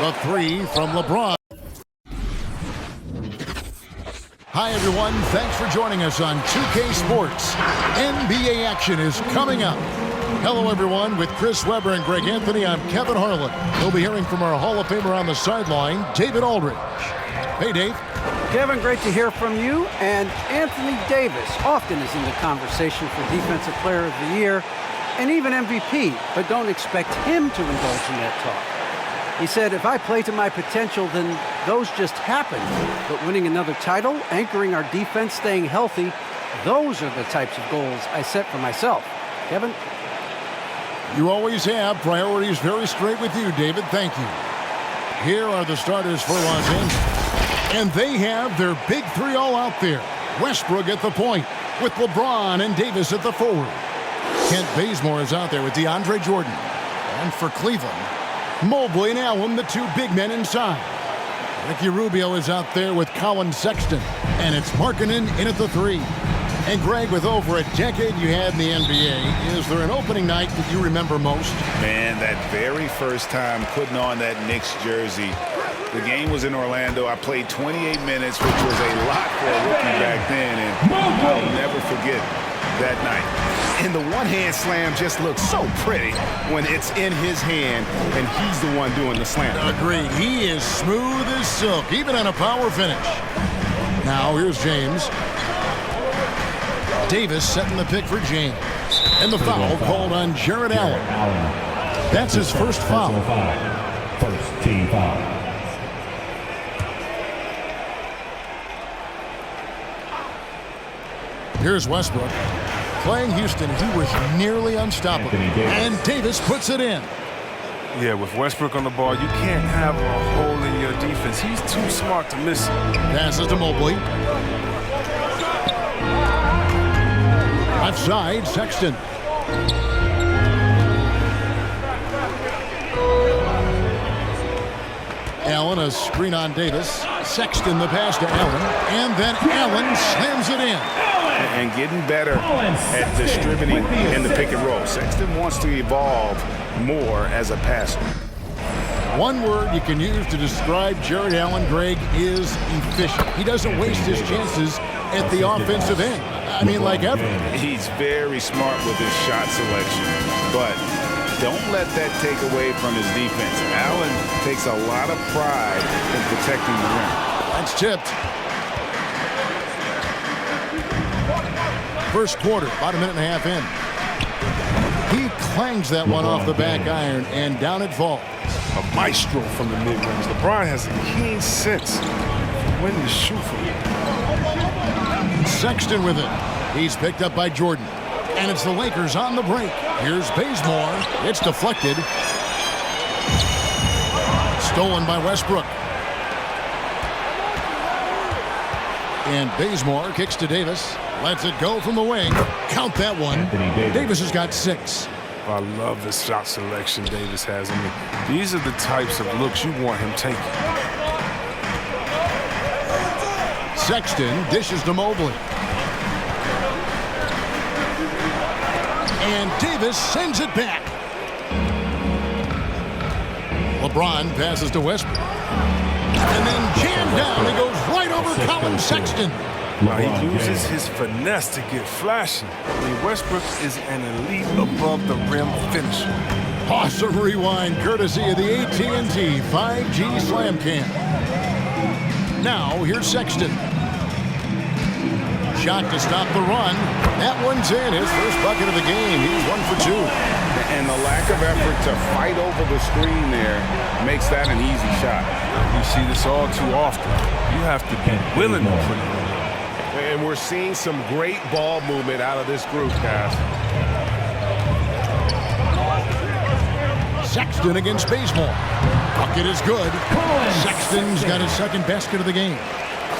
The three from LeBron. Hi, everyone. Thanks for joining us on 2K Sports. NBA action is coming up. Hello, everyone. With Chris Webber and Greg Anthony, I'm Kevin Harlan. We'll be hearing from our Hall of Famer on the sideline, David Aldridge. Hey, Dave. Kevin, great to hear from you. And Anthony Davis often is in the conversation for Defensive Player of the Year and even MVP, but don't expect him to indulge in that talk. He said, if I play to my potential, then those just happen. But winning another title, anchoring our defense, staying healthy, those are the types of goals I set for myself. Kevin? You always have. Priorities very straight with you, David. Thank you. Here are the starters for Los Angeles. And they have their big three all out there. Westbrook at the point, with LeBron and Davis at the forward. Kent Bazemore is out there with DeAndre Jordan. And for Cleveland, Mobley and Allen, the two big men inside. Ricky Rubio is out there with Colin Sexton. And it's Markkanen in at the three. And Greg, with over a decade you had in the NBA, is there an opening night that you remember most? Man, that very first time putting on that Knicks jersey. The game was in Orlando. I played 28 minutes, which was a lot for a rookie back then, and I'll never forget that night. And the one-hand slam just looks so pretty when it's in his hand, and he's the one doing the slam. Agreed. He is smooth as silk, even on a power finish. Now, here's James. Davis setting the pick for James. And the foul called on Jared Allen. That's his first foul. First team foul. Here's Westbrook. Playing Houston, he was nearly unstoppable. And Davis puts it in. Yeah, with Westbrook on the ball, you can't have a hole in your defense. He's too smart to miss it. Passes to Mobley. Left side, Sexton. Allen, a screen on Davis. Sexton, the pass to Allen. And then Allen slams it in. And getting better at distributing in the pick and roll. Sexton wants to evolve more as a passer. One word you can use to describe Jared Allen, Greg, is efficient. He doesn't waste his chances at the offensive end. I mean, like ever. He's very smart with his shot selection, but don't let that take away from his defense. Allen takes a lot of pride in protecting the rim. That's tipped. First quarter, about a minute and a half in. He clangs that one off the back iron, and down it falls. A maestro from the mid-range. LeBron has a keen sense of when to shoot from it. Sexton with it. He's picked up by Jordan. And it's the Lakers on the break. Here's Bazemore. It's deflected. Stolen by Westbrook. And Bazemore kicks to Davis. Lets it go from the wing. Count that one. Davis has got 6. I love the shot selection Davis has. I mean, these are the types of looks you want him taking. Sexton dishes to Mobley. And Davis sends it back. LeBron passes to Westbrook. And then jammed down. He goes right over Colin Sexton. Now he uses his finesse to get flashing. I mean, Westbrook is an elite above the rim finisher. Awesome rewind courtesy of the AT&T 5G Slam Cam. Now here's Sexton. Shot to stop the run. That one's in. His first bucket of the game. He's 1 for 2. And the lack of effort to fight over the screen there makes that an easy shot. You see this all too often. You have to be willing to put it in. And we're seeing some great ball movement out of this group, guys. Sexton against Bazemore. Bucket is good. Sexton's got his second basket of the game.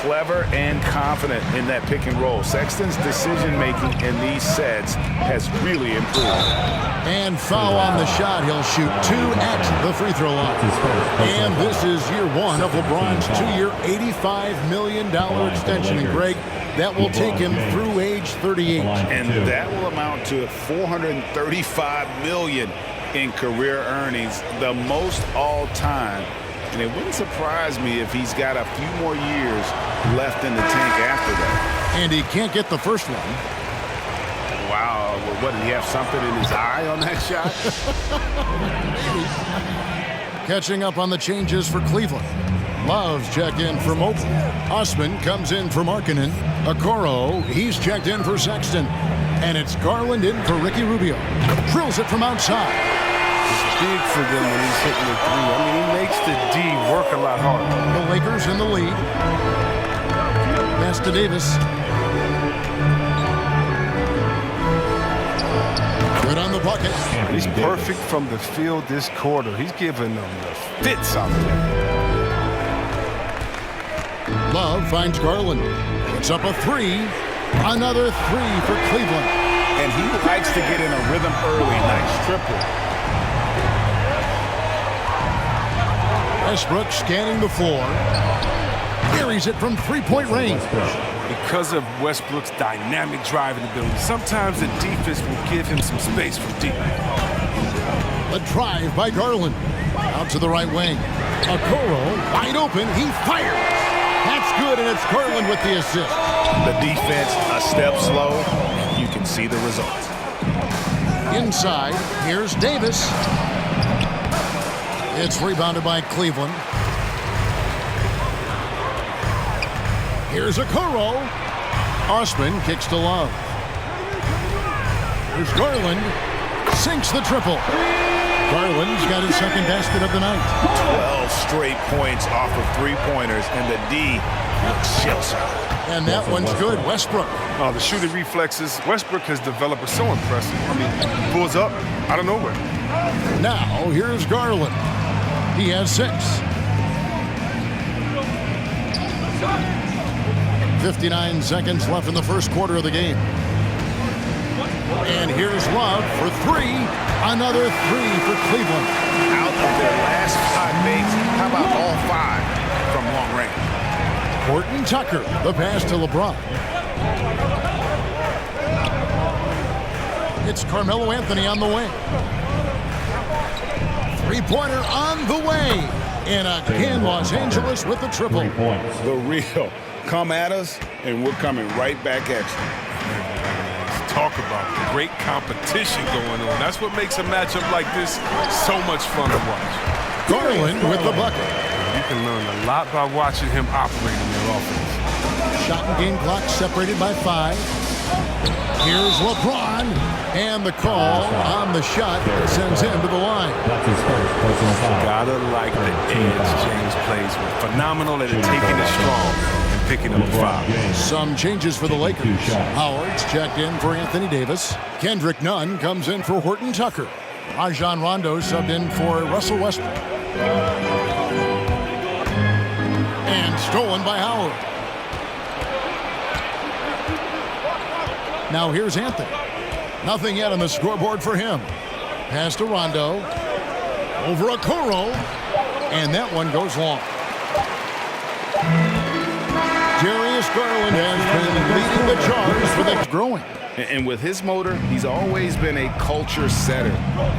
Clever and confident in that pick and roll. Sexton's decision-making in these sets has really improved. And foul on the shot. He'll shoot 2 at the free throw line. And this is year 1 of LeBron's 2-year, $85 million extension. And Greg, that will take him through age 38. And that will amount to $435 million in career earnings, the most all-time And it wouldn't surprise me if he's got a few more years left in the tank after that. And he can't get the first one. Wow. Well, what, did he have something in his eye on that shot? Catching up on the changes for Cleveland. Love's checked in for Mobley. Osman comes in for Markkanen. Okoro, he's checked in for Sexton. And it's Garland in for Ricky Rubio. Drills it from outside. It's big for them when he's hitting the three. I mean, he makes the D work a lot harder. The Lakers in the lead. Pass to Davis. Good on the bucket. He's perfect from the field this quarter. He's giving them the fits out there. Love finds Garland. Puts up a three. Another three for Cleveland. And he likes to get in a rhythm early. Nice triple. Westbrook scanning the floor. Carries it from three-point range. Because of Westbrook's dynamic driving ability, sometimes the defense will give him some space from deep. A drive by Garland. Out to the right wing. Okoro wide open. He fires. That's good, and it's Garland with the assist. The defense a step slow. You can see the results. Inside, here's Davis. It's rebounded by Cleveland. Here's Okoro. Osman kicks to Love. Here's Garland. Sinks the triple. Garland's got his second basket of the night. 12 straight points off of three-pointers, and the D looks shell-shocked. And that one's good. Westbrook. The shooting reflexes Westbrook has developed are so impressive. I mean, he pulls up out of nowhere. Now, here's Garland. He has 6. 59 seconds left in the first quarter of the game. And here's Love for 3. Another 3 for Cleveland. Out of their last 5 makes, how about all 5 from long range? Horton Tucker, the pass to LeBron. It's Carmelo Anthony on the wing. Three-pointer on the way. And again, Los Angeles with the triple. The real. Come at us, and we're coming right back at you. Talk about great competition going on. That's what makes a matchup like this so much fun to watch. Garland with the bucket. You can learn a lot by watching him operate in their offense. Shot and game clock separated by 5. Here's LeBron. And the call on the shot that sends him to the line. That's his first personal foul. Gotta like the edge James plays with. Phenomenal at taking it strong and picking up the foul. Some changes for the Lakers. Howard's checked in for Anthony Davis. Kendrick Nunn comes in for Horton Tucker. Rajon Rondo subbed in for Russell Westbrook. And stolen by Howard. Now here's Anthony. Nothing yet on the scoreboard for him. Pass to Rondo. Over Okoro. And that one goes long. Darius Garland has been leading the charge for the growing. And with his motor, he's always been a culture setter.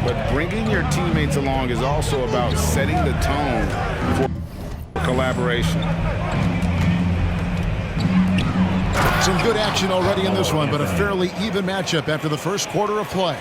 But bringing your teammates along is also about setting the tone for collaboration. Some good action already in this one, but a fairly even matchup after the first quarter of play.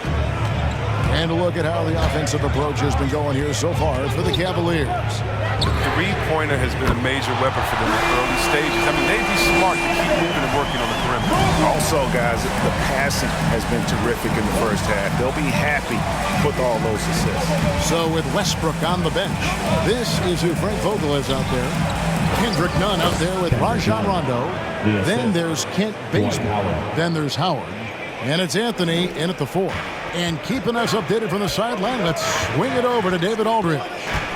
And a look at how the offensive approach has been going here so far for the Cavaliers. The three-pointer has been a major weapon for them in the early stages. I mean, they'd be smart to keep moving and working on the perimeter. Also, guys, the passing has been terrific in the first half. They'll be happy with all those assists. So with Westbrook on the bench, this is who Frank Vogel is out there. Kendrick Nunn out there with Rajon Rondo. Then there's Kent Bazemore. Then there's Howard. And it's Anthony in at the 4. And keeping us updated from the sideline, let's swing it over to David Aldridge.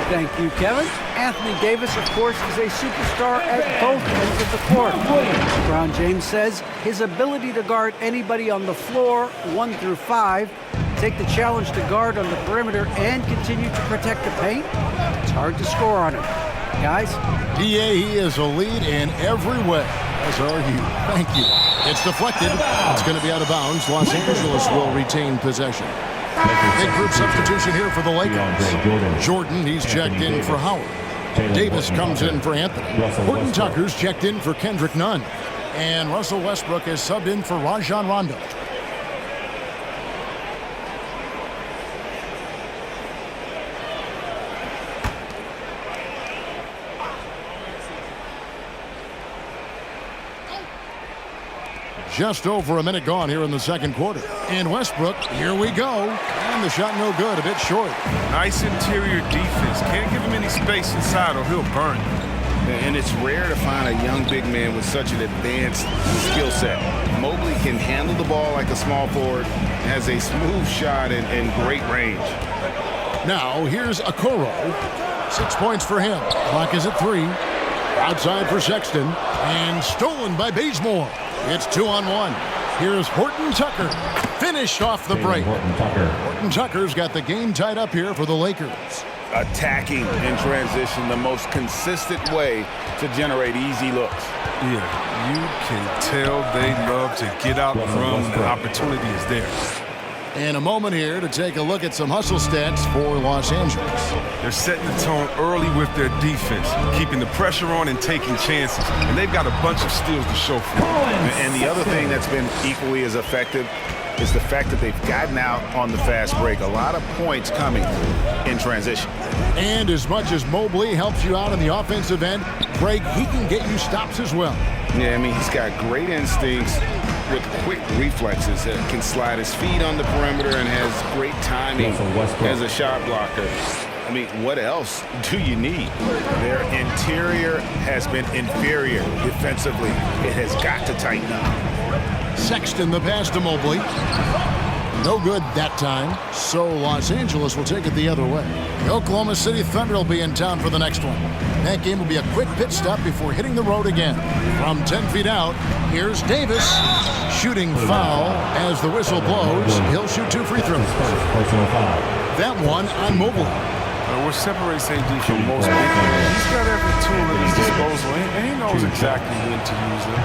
Thank you, Kevin. Anthony Davis, of course, is a superstar at both ends of the court. LeBron James says his ability to guard anybody on the floor, 1 through 5, take the challenge to guard on the perimeter and continue to protect the paint, it's hard to score on him. Guys? DA, he is a lead in every way, as are you. Thank you. It's deflected. It's going to be out of bounds. Los Angeles will retain possession. Big group substitution here for the Lakers. Jordan, he's checked in for Howard. Davis comes in for Anthony. Russell Horton Westbrook. Tucker's checked in for Kendrick Nunn. And Russell Westbrook is subbed in for Rajon Rondo. Just over a minute gone here in the second quarter. And Westbrook, here we go. And the shot no good, a bit short. Nice interior defense. Can't give him any space inside or he'll burn. And it's rare to find a young big man with such an advanced skill set. Mobley can handle the ball like a small forward, has a smooth shot and great range. Now, here's Okoro. 6 points for him. Clock is at 3. Outside for Sexton. And stolen by Bazemore. It's 2-on-1. Here's Horton Tucker. Finished off the break. Horton Tucker's got the game tied up here for the Lakers. Attacking in transition, the most consistent way to generate easy looks. Yeah, you can tell they love to get out and run when the opportunity is there. And a moment here to take a look at some hustle stats for Los Angeles. They're setting the tone early with their defense, keeping the pressure on and taking chances. And they've got a bunch of steals to show for it. And the other thing that's been equally as effective is the fact that they've gotten out on the fast break. A lot of points coming in transition. And as much as Mobley helps you out in the offensive end, Greg, he can get you stops as well. Yeah, I mean, he's got great instincts with quick reflexes. Can slide his feet on the perimeter and has great timing as a shot blocker. I mean, what else do you need? Their interior has been inferior defensively. It has got to tighten up. Sexton the pass to Mobley. No good that time, so Los Angeles will take it the other way. The Oklahoma City Thunder will be in town for the next one. That game will be a quick pit stop before hitting the road again. From 10 feet out, here's Davis. Shooting foul as the whistle blows. He'll shoot 2 free throws. That one on Mobley. What separates AD from most big men, he's got every tool at his disposal, and he knows exactly when to use them.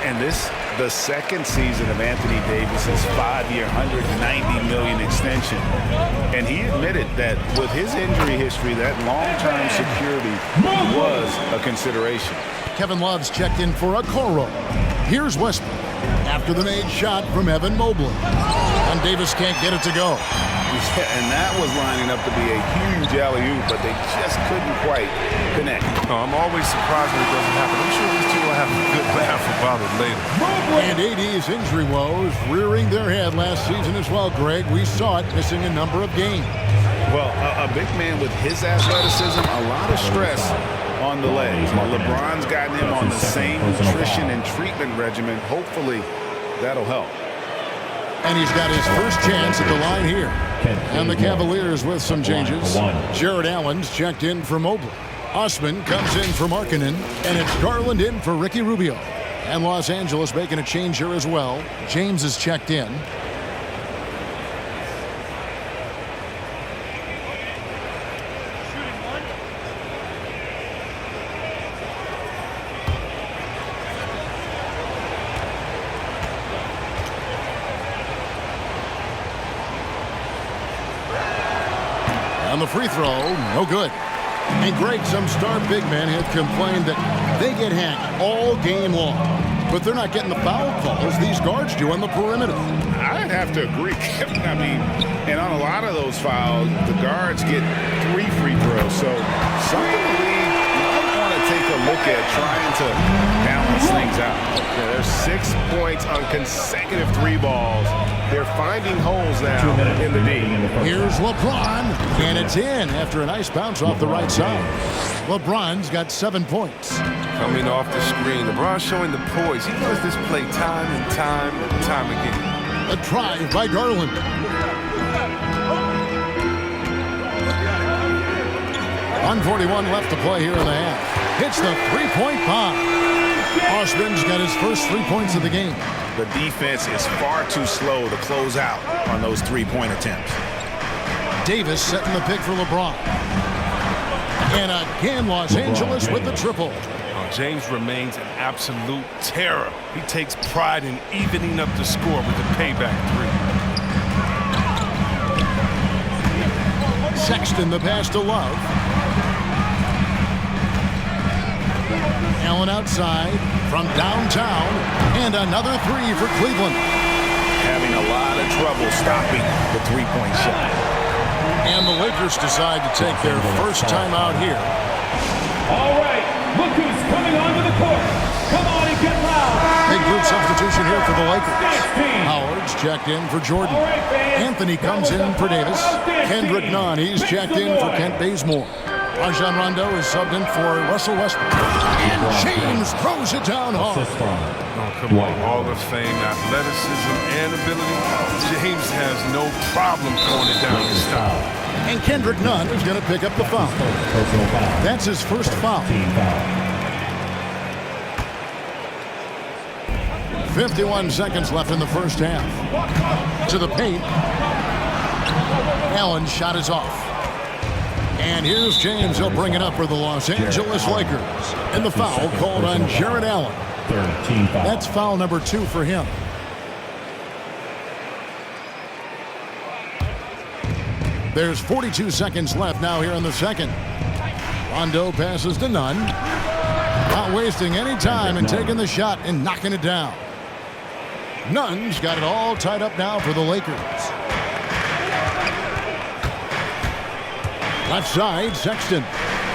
And this, the second season of Anthony Davis's 5-year, $190 million extension. And he admitted that with his injury history, that long-term security was a consideration. Kevin Love's checked in for Okoro. Here's Westbrook after the made shot from Evan Mobley. And Davis can't get it to go. Yeah, and that was lining up to be a huge alley-oop, but they just couldn't quite connect. No, I'm always surprised when it doesn't happen. I'm sure these two will have a good laugh about it later. And AD's injury woes rearing their head last season as well, Greg. We saw it missing a number of games. Well, a big man with his athleticism, a lot of stress on the legs. LeBron's gotten him on the same nutrition and treatment regimen. Hopefully, that'll help. And he's got his first chance at the line here. And the Cavaliers with some changes. Jared Allen's checked in for Mobley. Osman comes in for Markkanen. And it's Garland in for Ricky Rubio. And Los Angeles making a change here as well. James is checked in. On the free throw, no good. And Greg, some star big men have complained that they get hacked all game long. But they're not getting the foul calls these guards do on the perimeter. I'd have to agree, Kevin. I mean, and on a lot of those fouls, the guards get 3 free throws. So something the league might want to take a look at trying to balance things out. Yeah, there's 6 points on consecutive 3 balls. They're finding holes now in the D. Here's LeBron, and it's in after a nice bounce off the right side. LeBron's got 7 points. Coming off the screen, LeBron showing the poise. He does this play time and time and time again. A drive by Garland. .141 left to play here in the half. Hits the three-point bomb. Osman's got his first 3 points of the game. The defense is far too slow to close out on those 3-point attempts. Davis setting the pick for LeBron. And again, Los Angeles with the triple. James remains an absolute terror. He takes pride in evening up the score with the payback 3. Sexton the pass to Love. Allen outside from downtown, and another three for Cleveland. Having a lot of trouble stopping the three-point shot. And the Lakers decide to take their first time out here. All right, look who's coming onto the court. Come on and get loud. Big group substitution here for the Lakers. Howard's checked in for Jordan. Anthony comes in for Davis. Kendrick Nunn, he's checked in for Kent Bazemore. Rajon Rondo is subbed in for Russell Westbrook. And James throws it down hard. Oh, come on, Hall of Fame, athleticism and ability. James has no problem throwing it down his style. And Kendrick Nunn is going to pick up the foul. That's his first foul. 51 seconds left in the first half. To the paint. Allen's shot is off. And here's James. He'll bring it up for the Los Angeles Lakers. And the foul called on Jarrett Allen. That's foul number 2 for him. There's 42 seconds left now here in the second. Rondo passes to Nunn. Not wasting any time and taking the shot and knocking it down. Nunn's got it all tied up now for the Lakers. Left side, Sexton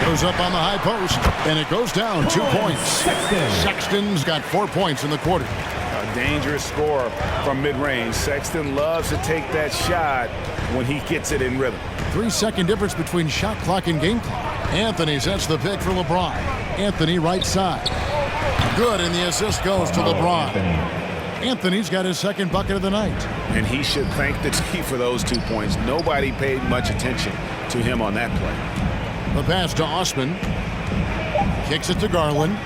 goes up on the high post, and it goes down 2 points. Sexton's got 4 points in the quarter. A dangerous scorer from mid-range. Sexton loves to take that shot when he gets it in rhythm. 3-second difference between shot clock and game clock. Anthony sets the pick for LeBron. Anthony right side. Good, and the assist goes to LeBron. Anthony's got his second bucket of the night. And he should thank the team for those 2 points. Nobody paid much attention to him on that play. The pass to Osman. Kicks it to Garland.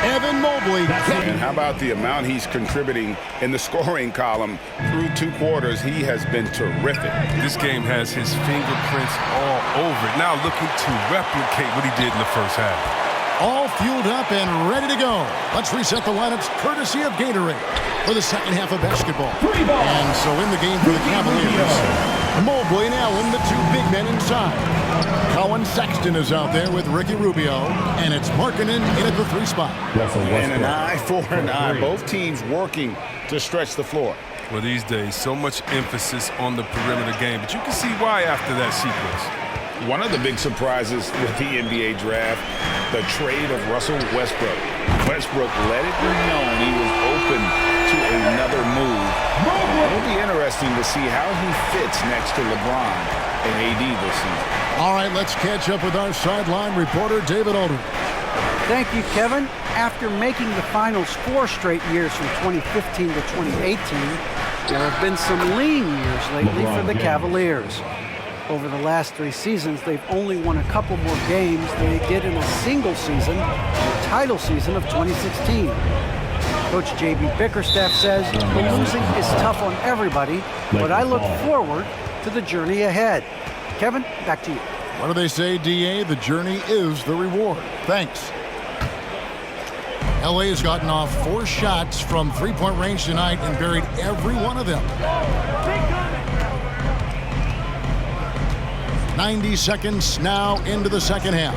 Evan Mobley. And how about the amount he's contributing in the scoring column through 2 quarters? He has been terrific. This game has his fingerprints all over it. Now looking to replicate what he did in the first half. All fueled up and ready to go. Let's reset the lineups courtesy of Gatorade for the second half of basketball. And so in the game for the Cavaliers, Mobley and Allen, the 2 big men inside. Colin Sexton is out there with Ricky Rubio, and it's Markkanen in at the 3 spot. And an eye for an eye. Both teams working to stretch the floor. Well, these days, so much emphasis on the perimeter game, but you can see why after that sequence. One of the big surprises with the NBA draft, the trade of Russell Westbrook. Westbrook let it be known he was open to another move. It'll be interesting to see how he fits next to LeBron and AD this season. All right, let's catch up with our sideline reporter, David Aldridge. Thank you, Kevin. After making the finals 4 straight years from 2015 to 2018, there have been some lean years lately for the Cavaliers. Over the last 3 seasons, they've only won a couple more games than they did in a single season, the title season of 2016. Coach J.B. Bickerstaff says the losing is tough on everybody, but I look forward to the journey ahead. Kevin, back to you. What do they say, D.A.? The journey is the reward. Thanks. L.A. has gotten off 4 shots from 3-point range tonight and buried every one of them. 90 seconds now into the second half.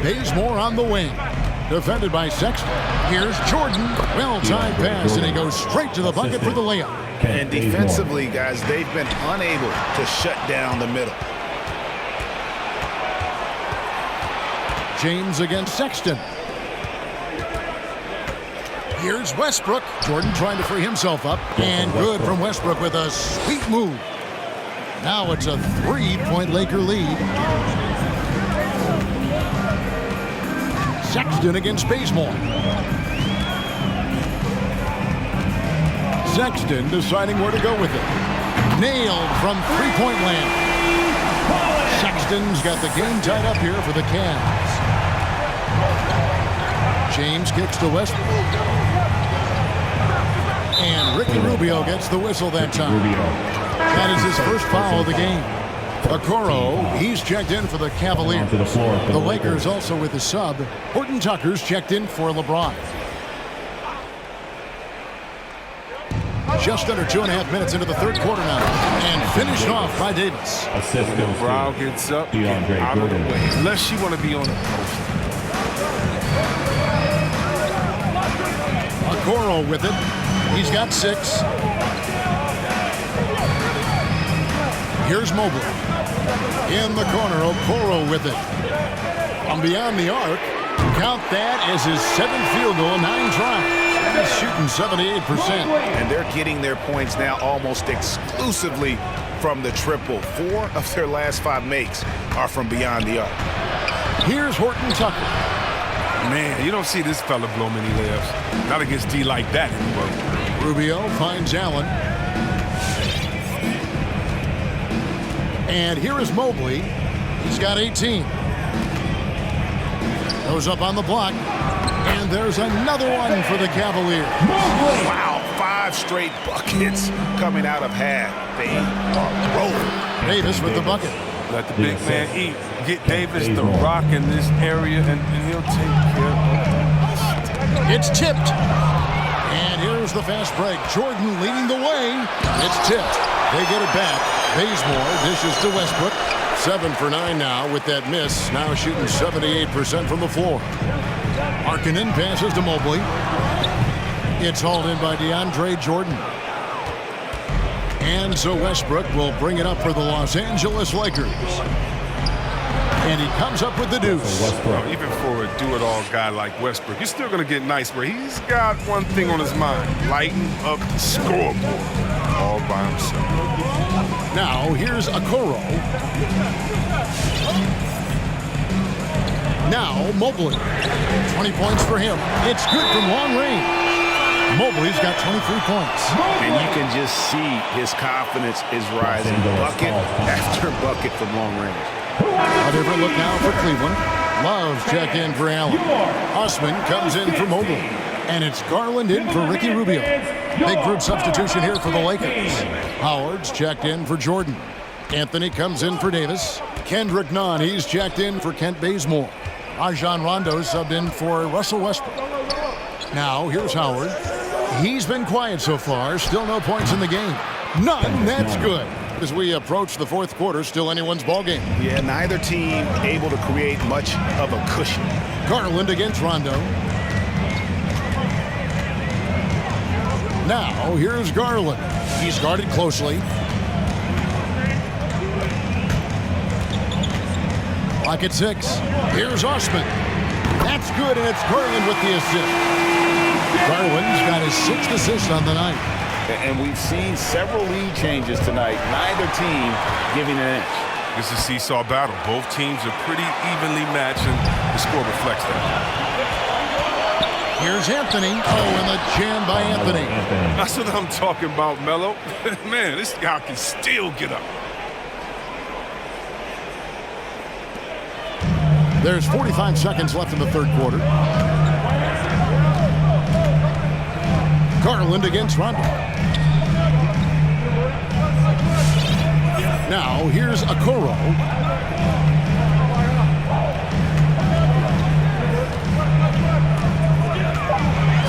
Bazemore on the wing. Defended by Sexton. Here's Jordan. Well-timed pass, and he goes straight to the bucket for the layup. And defensively, guys, they've been unable to shut down the middle. James against Sexton. Here's Westbrook. Jordan trying to free himself up. And good from Westbrook with a sweet move. Now it's a 3-point Laker lead. Sexton against Bazemore. Sexton deciding where to go with it. Nailed from 3-point land. Sexton's got the game tied up here for the Cavs. James kicks to Westbrook. And Ricky Rubio gets the whistle that time. That is his first foul of the game. Okoro, he's checked in for the Cavaliers. The Lakers also with a sub. Horton Tucker's checked in for LeBron. Just under 2.5 minutes into the third quarter now. And finished off by Davis. When Brown gets up, get out of the way. Unless she want to be on the post. Okoro with it. He's got 6. Here's Mobley. In the corner, Okoro with it. From beyond the arc, count that as his 7th field goal, 9 tries. He's shooting 78%. And they're getting their points now almost exclusively from the triple. 4 of their last 5 makes are from beyond the arc. Here's Horton Tucker. Man, you don't see this fella blow many layups. Not against D like that anymore. Rubio finds Allen. And here is Mobley. He's got 18. Goes up on the block. And there's another one for the Cavaliers. Wow, 5 straight buckets coming out of half. They are rolling. Davis with the bucket. Let the big man eat. Get Davis the rock in this area, and he'll take care of it. It's tipped. And here's the fast break. Jordan leading the way. It's tipped. They get it back. Bazemore dishes to Westbrook. 7 for 9 now with that miss. Now shooting 78% from the floor. Markkanen passes to Mobley. It's hauled in by DeAndre Jordan. And so Westbrook will bring it up for the Los Angeles Lakers. And he comes up with the deuce. Well, even for a do-it-all guy like Westbrook, he's still going to get nice where he's got one thing on his mind. Lighten up the scoreboard all by himself. Now here's Okoro. Now Mobley. 20 points for him. It's good from long range. Mobley's got 23 points. And you can just see his confidence is rising. Bucket after bucket from long range. A different look now for Cleveland. Love's check in for Allen. Osman comes in for Mobley. And it's Garland in for Ricky Rubio. Big group substitution here for the Lakers. Howard's checked in for Jordan. Anthony comes in for Davis. Kendrick Nunn, he's checked in for Kent Bazemore. Rajon Rondo subbed in for Russell Westbrook. Now here's Howard. He's been quiet so far. Still no points in the game. None. That's good. As we approach the fourth quarter, still anyone's ball game. Yeah, neither team able to create much of a cushion. Garland against Rondo. Now here's Garland. He's guarded closely. Lock at 6. Here's Osman. That's good, and it's Garland with the assist. Garland's got his 6th assist on the night. And we've seen several lead changes tonight. Neither team giving an inch. It's a seesaw battle. Both teams are pretty evenly matched, and the score reflects that. Here's Anthony. Oh, and the jam by Anthony. That's what I'm talking about, Melo. Man, this guy can still get up. There's 45 seconds left in the third quarter. Garland against Rondo. Now here's Okoro.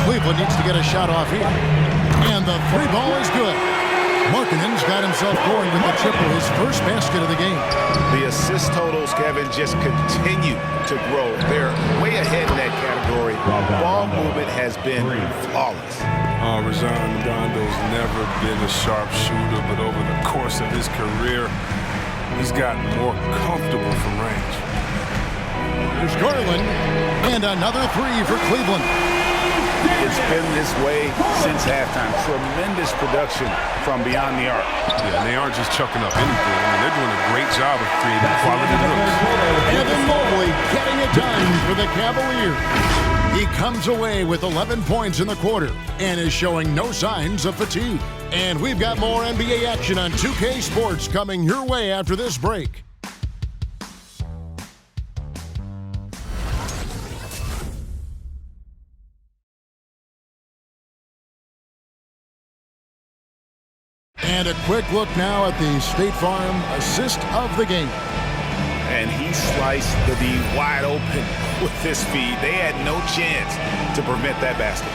Cleveland needs to get a shot off here. And the 3 ball is good. Markkanen's got himself going with the triple, his first basket of the game. The assist totals, Kevin, just continue to grow. They're way ahead in that category. Ball movement has been flawless. Rajon Rondo's never been a sharp shooter, but over the course of his career, he's gotten more comfortable from range. There's Garland, and another 3 for Cleveland. It's been this way since halftime. Tremendous production from beyond the arc. Yeah, and they aren't just chucking up anything. I mean, they're doing a great job of creating quality looks. Evan Mobley getting it done for the Cavaliers. He comes away with 11 points in the quarter and is showing no signs of fatigue. And we've got more NBA action on 2K Sports coming your way after this break. And a quick look now at the State Farm assist of the game. and he sliced the D wide open with his speed. They had no chance to prevent that basket.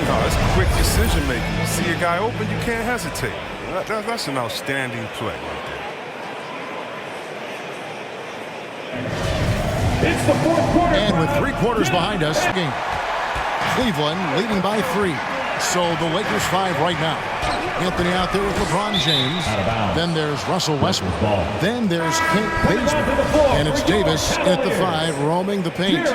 No, it's quick decision making. You see a guy open, you can't hesitate. That's an outstanding play right there. It's the fourth quarter. And with 3 quarters behind us, game. Cleveland leading by 3. So the Lakers 5 right now. Anthony out there with LeBron James. Then there's Russell Westbrook. Then there's Kent Bazemore. And it's Davis at the 5 roaming the paint.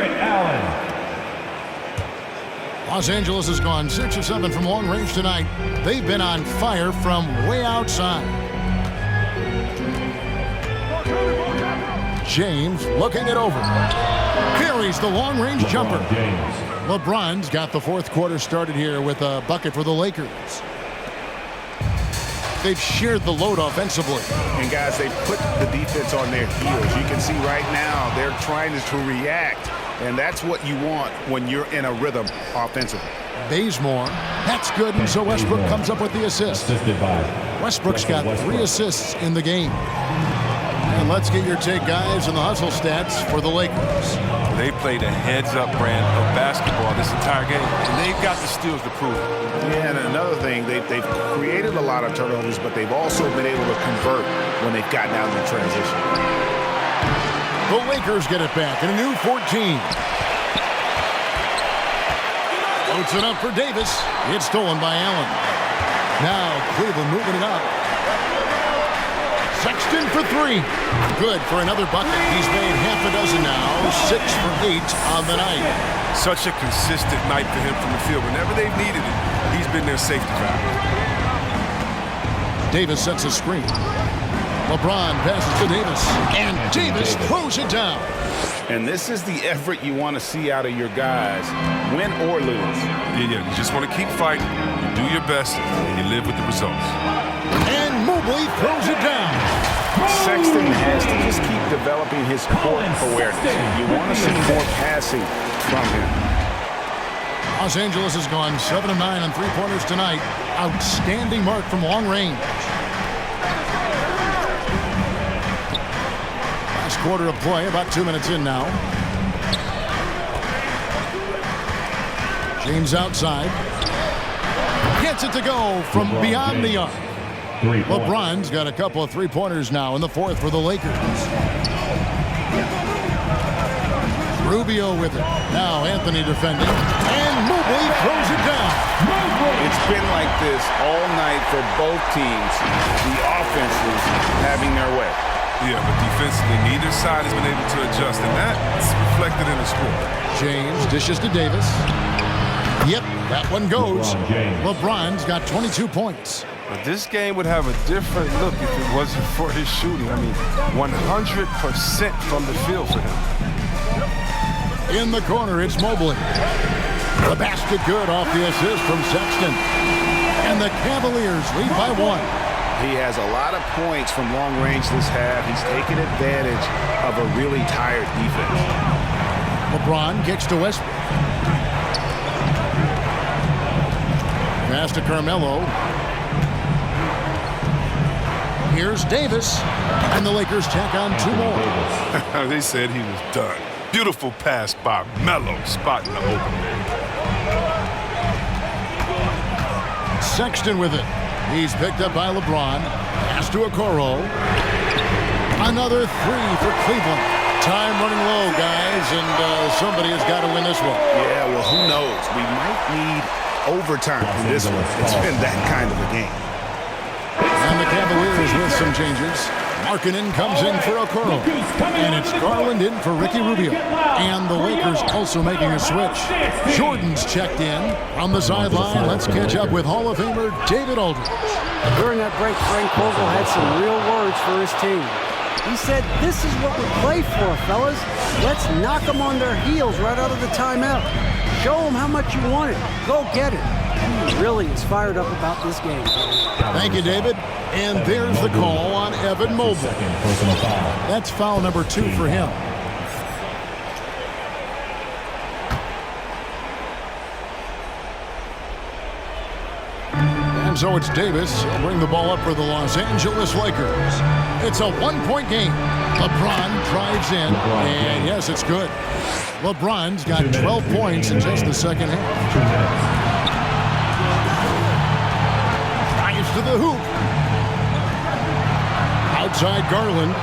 Los Angeles has gone 6 of 7 from long range tonight. They've been on fire from way outside. James looking it over. Carries the long range jumper. LeBron's got the 4th quarter started here with a bucket for the Lakers. They've shared the load offensively. And guys, they put the defense on their heels. You can see right now they're trying to react, and that's what you want when you're in a rhythm offensively. Bazemore, that's good, and so Westbrook comes up with the assist. Westbrook's got 3 assists in the game. And let's get your take, guys, on the hustle stats for the Lakers. They played a heads-up brand of basketball this entire game, and they've got the steals to prove it. Yeah, and another thing, they've created a lot of turnovers, but they've also been able to convert when they've gotten out in the transition. The Lakers get it back in a new 14. Floats it up for Davis. It's stolen by Allen. Now Cleveland moving it up. Sexton for 3. Good for another bucket. He's made half a dozen now. 6 for 8 on the night. Such a consistent night for him from the field. Whenever they've needed it, he's been their safety valve. Davis sets a screen. LeBron passes to Davis. And Davis throws it down. And this is the effort you want to see out of your guys, win or lose. Yeah, you just want to keep fighting. You do your best, and you live with the results. And Mobley throws it down. Sexton has to just keep developing his court awareness. You want to see more passing from him. Los Angeles has gone 7 of 9 on 3-pointers tonight. Outstanding mark from long range. Last quarter of play, about 2 minutes in now. James outside. Gets it to go from beyond the arc. LeBron's got a couple of 3-pointers now in the 4th for the Lakers. Rubio with it. Now Anthony defending. And Mobley throws it down. It's been like this all night for both teams. The offense is having their way. Yeah, but defensively, neither side has been able to adjust, and that's reflected in the score. James dishes to Davis. Yep, that one goes. LeBron's got 22 points. But this game would have a different look if it wasn't for his shooting. I mean, 100% from the field for him. In the corner, it's Mobley. The basket good off the assist from Sexton. And the Cavaliers lead by 1. He has a lot of points from long range this half. He's taken advantage of a really tired defense. LeBron kicks to Westbrook. Pass to Carmelo. Here's Davis. And the Lakers tack on 2 more. They said he was done. Beautiful pass by Melo, spotting the open. Sexton with it. He's picked up by LeBron. Pass to Okoro. Another 3 for Cleveland. Time running low, guys, and somebody has got to win this one. Yeah, well, who knows? We might need overtime in this one. It's been that kind of a game. And the Cavaliers with some changes. Markkanen comes in for Okoro. And it's Garland in for Ricky Rubio. And the Lakers also making a switch. Jordan's checked in. On the sideline, let's catch up with Hall of Famer David Aldridge. During that break, Frank Vogel had some real words for his team. He said, "This is what we play for, fellas. Let's knock them on their heels right out of the timeout. Show them how much you want it. Go get it." He really is fired up about this game. Thank you, David. And there's the call on Evan Mobley. That's foul number 2 for him. And so it's Davis. He'll bring the ball up for the Los Angeles Lakers. It's a 1-point game. LeBron drives in, and yes, it's good. LeBron's got 12 points in just the second half. Drives to the hoop. Outside Garland.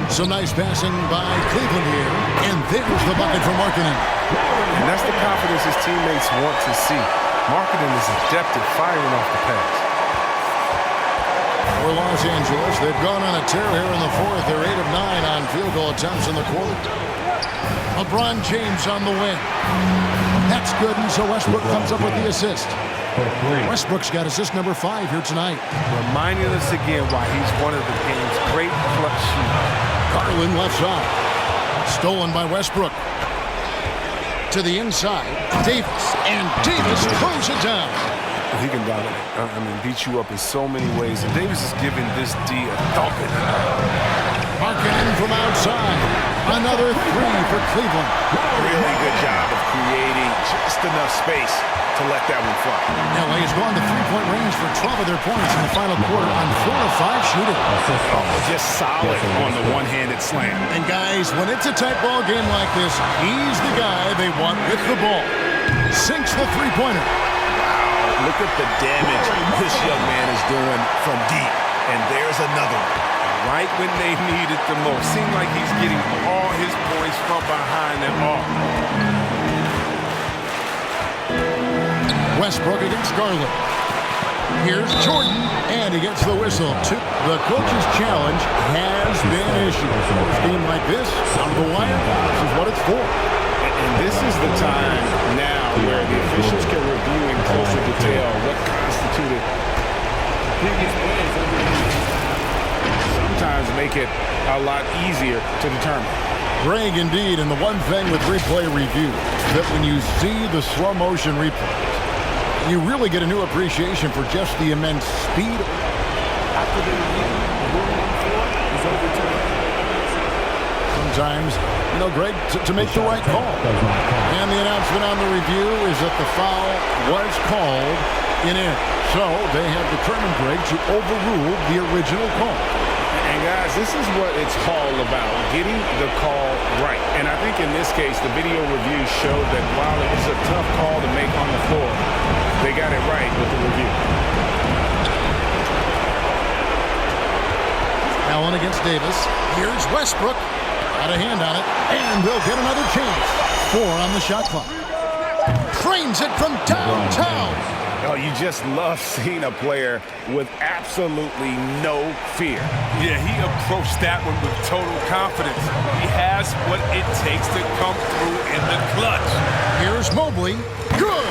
Some nice passing by Cleveland here, and there's the bucket for Markkanen. And that's the confidence his teammates want to see. Markkanen is adept at firing off the pass. For Los Angeles, they've gone on a tear here in the fourth. They're 8 of 9 on field goal attempts in the quarter. LeBron James on the win. That's good, and so Westbrook comes up with the assist. Westbrook's got assist number 5 here tonight. Reminding us again why he's one of the game's great clutch shooters. Garland left side. Stolen by Westbrook. To the inside, Davis, and Davis throws it down. He can dominate. Beat you up in so many ways. And Davis is giving this D a thumping. Markkanen from outside. Another 3 for Cleveland. Really good job of creating just enough space to let that one fly. LA has gone to three-point range for 12 of their points in the final quarter on 4 of 5 shooting. Just solid on the one-handed slam. And guys, when it's a tight ball game like this, he's the guy they want with the ball. Sinks the three-pointer. Wow, look at the damage this young man is doing from deep. And there's another one. Right when they need it the most. Seems like he's getting all his points from behind the arc. Westbrook against Garland. Here's Jordan, and he gets the whistle. The coach's challenge has been issued. A game like this, on the wire, this is what it's for. And this is the time now where the officials can review in closer detail what constituted previous plays. Sometimes make it a lot easier to determine. Greg, indeed, and the one thing with replay review, that when you see the slow motion replays, you really get a new appreciation for just the immense speed. After the sometimes, Greg, to make the right call. And the announcement on the review is that the foul was called in air. So they have determined, Greg, to overrule the original call. And guys, this is what it's all about, getting the call right. And I think in this case, the video review showed that while it was a tough call to make on the floor, they got it right with the review. Allen against Davis. Here's Westbrook. Got a hand on it, and they'll get another chance. 4 on the shot clock. Trains it from downtown. Oh, you just love seeing a player with absolutely no fear. Yeah, he approached that one with total confidence. He has what it takes to come through in the clutch. Here's Mobley. Good.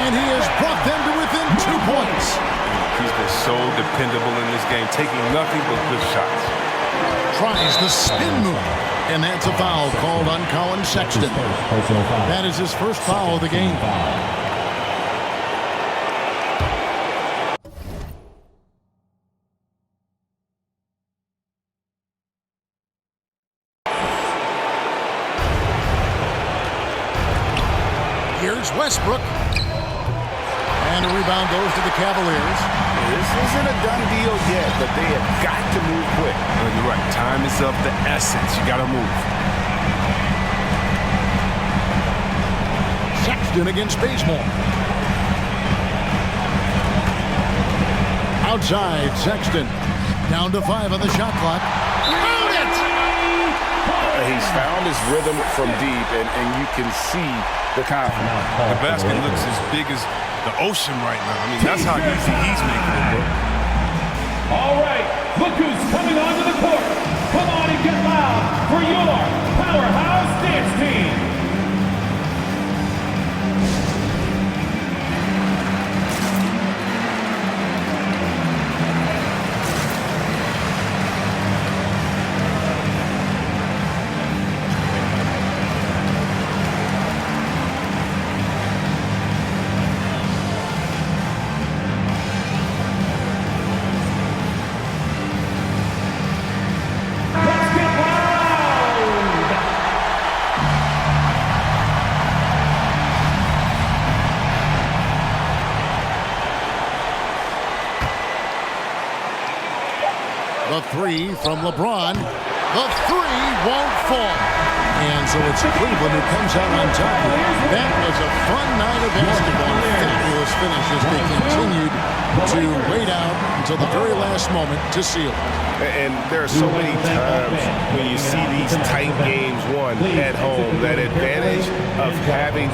And he has brought them to within 2 points. He's been so dependable in this game, taking nothing but good shots. Tries the spin move. And that's a foul called on Colin Sexton. That is his first foul of the game. Here's Westbrook. And a rebound goes to the Cavaliers. This isn't a done deal yet, but they have got to move quick. Well, you're right. Time is of the essence. You got to move. Sexton against Bazemore. Outside, Sexton. Down to 5 on the shot clock. Found it! He's found his rhythm from deep, and you can see the confidence. The basket looks as big as the ocean right now. That's how easy he's making it look. All right, look who's coming onto the court. Come on and get loud for your powerhouse dance team. The three from LeBron. The three won't fall. And so it's Cleveland who comes out on top. That was a fun night of basketball. Fabulous finish as they continued to wait out until the very last moment to seal. And there are so many times when you see these tight games won at home, that advantage of having